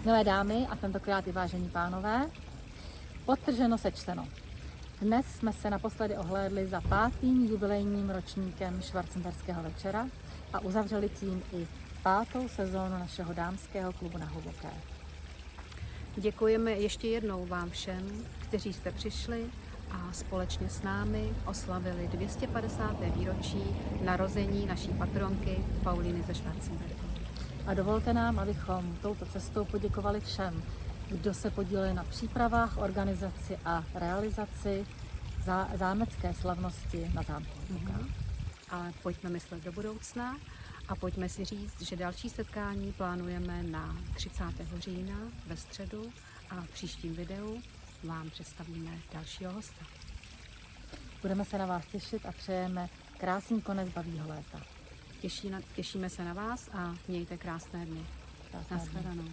Milé dámy a tentokrát i vážení pánové, podtrženo sečteno. Dnes jsme se naposledy ohlédli za 5. jubilejním ročníkem Schwarzenberského večera a uzavřeli tím i 5. sezónu našeho dámského klubu na Hluboké. Děkujeme ještě jednou vám všem, kteří jste přišli a společně s námi oslavili 250. výročí narození naší patronky Paulíny ze Schwarzenbergu. A dovolte nám, abychom touto cestou poděkovali všem, kdo se podíleli na přípravách, organizaci a realizaci zámecké slavnosti na zámku Hluboká. Ale pojďme myslet do budoucna a pojďme si říct, že další setkání plánujeme na 30. října ve středu a v příštím videu vám představíme dalšího hosta. Budeme se na vás těšit a přejeme krásný konec bavýho léta. Těšíme se na vás a mějte krásné dny. Krásné dny. Nashledanou.